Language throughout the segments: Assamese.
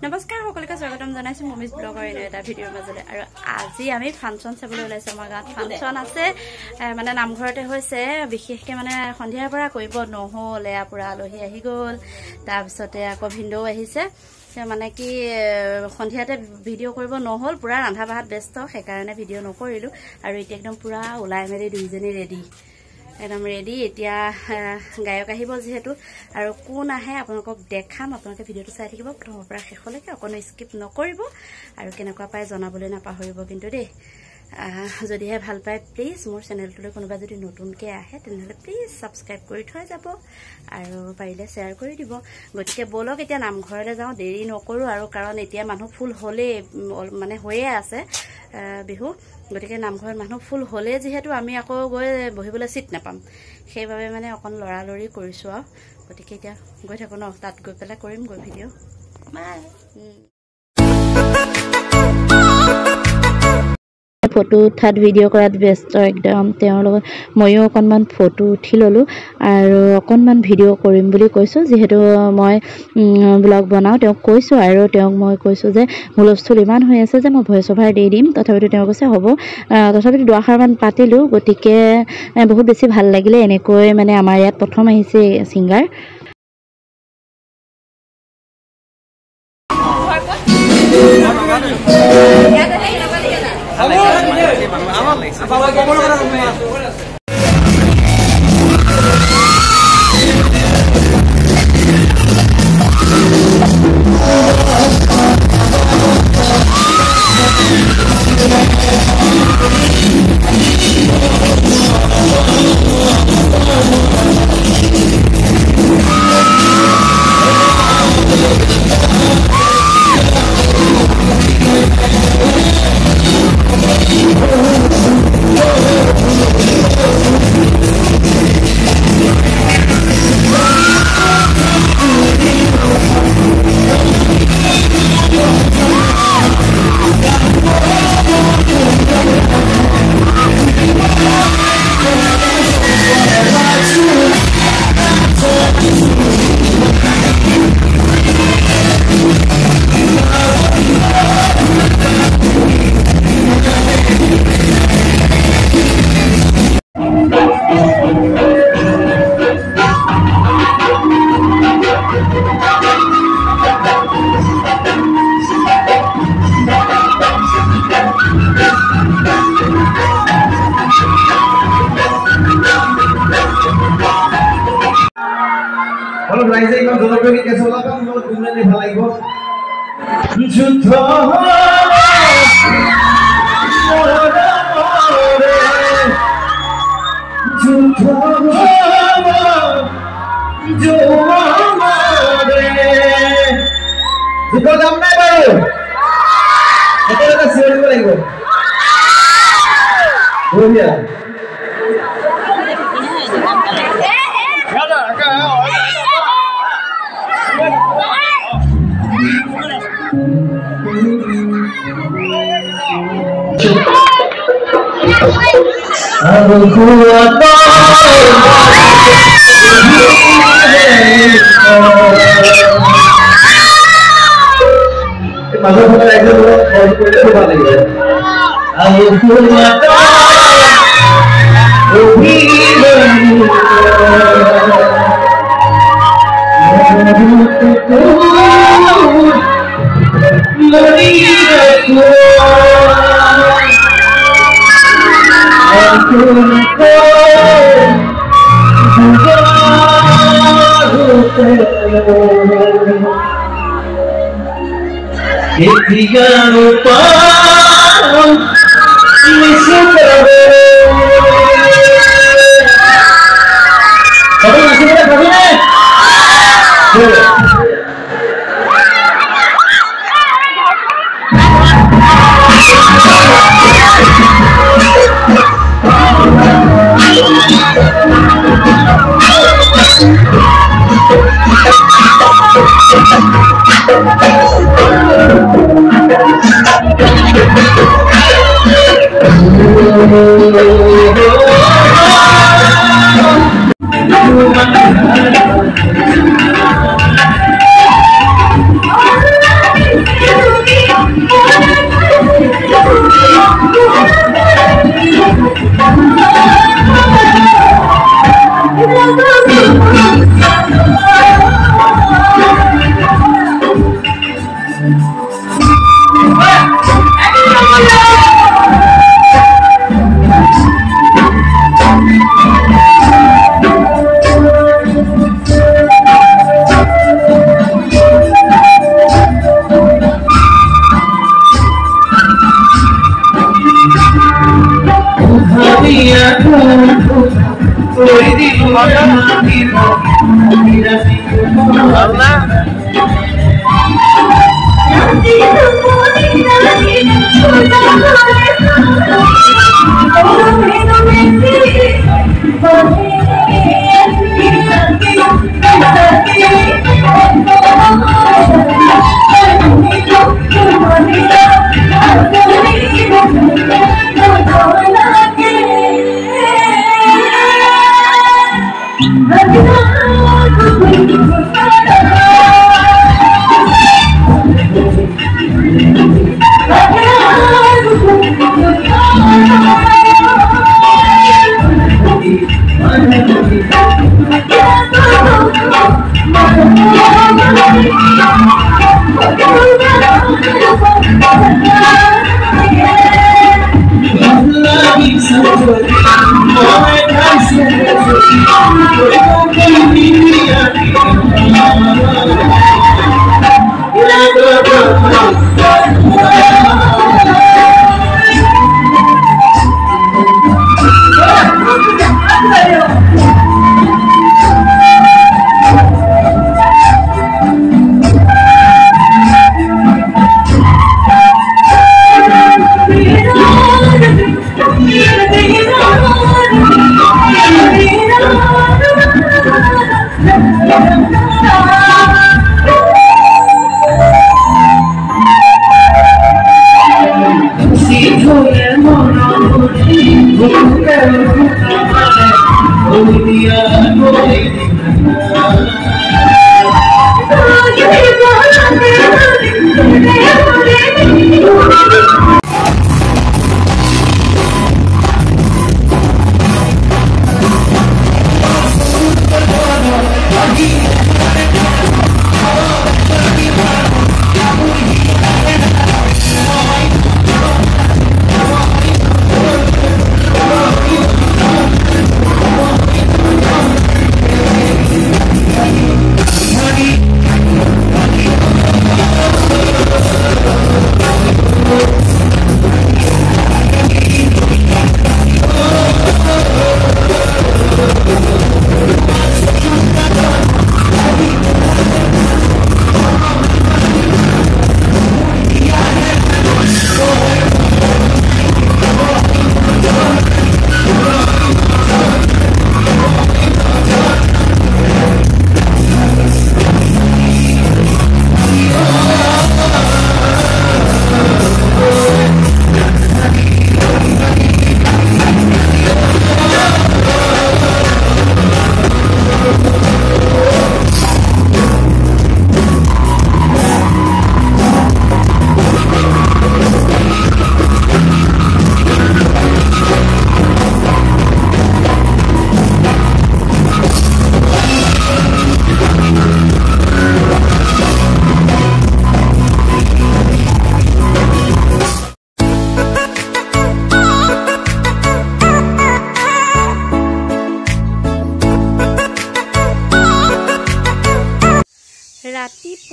নমস্কাৰ সকলোকে স্বাগতম জনাইছো মমিজ ব্লগৰ এটা ভিডিঅ'ৰ মাজলে আৰু আজি আমি ফাংচন চাবলৈ ওলাইছো আমাৰ গাঁৱত ফাংচন আছে মানে নামঘৰতে হৈছে বিশেষকে মানে সন্ধিয়াৰ পৰা কৰিব নহ'ল এয়া পুৰা আলহী আহি গ'ল তাৰ পিছতে আকৌ ভিন্ডও আহিছে মানে কি সন্ধিয়াতে ভিডিঅ' কৰিব নহ'ল পুৰা ৰান্ধা বাঢ়াত ব্যস্ত সেইকাৰণে ভিডিঅ' নকৰিলো আৰু এতিয়া একদম পুৰা ওলাই মেলি দুইজনী ৰেডি একদম ৰেডি এতিয়া গায়ক আহিব যেহেতু আৰু কোন আহে আপোনালোকক দেখাম আপোনালোকে ভিডিঅ'টো চাই থাকিব প্ৰথমৰ পৰা শেষলৈকে অকণো স্কিপ নকৰিব আৰু কেনেকুৱা পায় জনাবলৈ নাপাহৰিব কিন্তু দেই যদিহে ভাল পায় প্লিজ মোৰ চেনেলটোলৈ কোনোবা যদি নতুনকৈ আহে তেনেহ'লে প্লিজ ছাবস্ক্ৰাইব কৰি থৈ যাব আৰু পাৰিলে শ্বেয়াৰ কৰি দিব গতিকে ব'লক এতিয়া নামঘৰলৈ যাওঁ দেৰি নকৰোঁ আৰু কাৰণ এতিয়া মানুহ ফুল হ'লেই মানে হৈয়ে আছে বিহু গতিকে নামঘৰত মানুহ ফুল হ'লে যিহেতু আমি আকৌ গৈ বহিবলৈ চিট নাপাম সেইবাবে মানে অকণ লৰালৰি কৰিছোঁ আৰু গতিকে এতিয়া গৈ থাকোঁ ন তাত গৈ পেলাই কৰিম গৈ ভিডিঅ' ফটো উঠাত ভিডিঅ' কৰাত ব্যস্ত একদম তেওঁৰ লগত ময়ো অকণমান ফটো উঠি ল'লোঁ আৰু অকণমান ভিডিঅ' কৰিম বুলি কৈছোঁ যিহেতু মই ব্লগ বনাওঁ তেওঁক কৈছোঁ আৰু তেওঁক মই কৈছোঁ যে হুলস্থুল ইমান হৈ আছে যে মই ভইচ অভাৰ দি দিম তথাপিতো তেওঁ কৈছে হ'ব তথাপিতো দুআষাৰমান পাতিলোঁ গতিকে বহুত বেছি ভাল লাগিলে এনেকৈ মানে আমাৰ ইয়াত প্ৰথম আহিছে singer Kalau belajar ikut dulu pergi ke sekolah kan mau guna nih hal itu. Juta Juta jam naik baru. Kita dah siap dulu lagi. Oh ya. Aku kuat Ketika lupa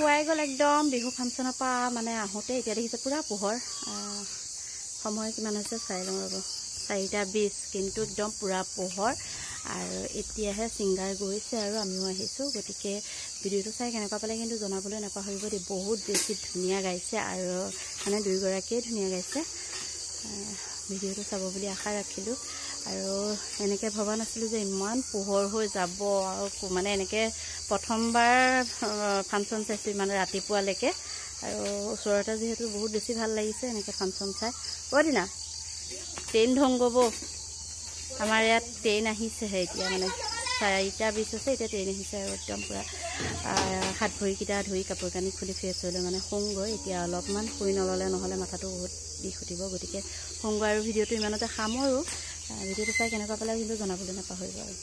পুৱাই গ'ল একদম বিহু ফাংচনৰ পৰা মানে আহোঁতে এতিয়া দেখিছে পুৰা পোহৰ সময় কিমান হৈছে চাই লওঁ ৰ'ব 4:20 কিন্তু একদম পুৰা পোহৰ আৰু এতিয়াহে সিংগাৰ গৈছে আৰু আমিও আহিছোঁ গতিকে ভিডিঅ'টো চাই কেনেকুৱা পালে কিন্তু জনাবলৈ নাপাহৰিব দেই বহুত বেছি ধুনীয়া গাইছে আৰু মানে দুইগৰাকীয়ে ধুনীয়া গাইছে ভিডিঅ'টো চাব বুলি আশা ৰাখিলোঁ আৰু এনেকৈ ভবা নাছিলোঁ যে ইমান পোহৰ হৈ যাব আৰু মানে এনেকৈ প্ৰথমবাৰ ফাংচন চাইছোঁ ইমান ৰাতিপুৱালৈকে আৰু ওচৰতে যিহেতু বহুত বেছি ভাল লাগিছে এনেকৈ ফাংচন চাই দিনা ট্ৰেইন ধংগব আমাৰ ইয়াত ট্ৰেইন আহিছেহে এতিয়া মানে 4:20 হৈছে এতিয়া ট্ৰেইন আহিছে আৰু একদম পূৰা হাত ভৰিকেইটা ধুই কাপোৰ কানি খুলি ফ্ৰেছ হ'লে মানে শুংগৈ এতিয়া অলপমান শুই নল'লে নহ'লে মাথাটো বহুত বিষ উঠিব গতিকে শুংগৈ আৰু ভিডিঅ'টো ইমানতে সামৰোঁ ভিডিঅ'টো চাই কেনেকুৱা পালে কিন্তু জনাবলৈ নাপাহৰিব আৰু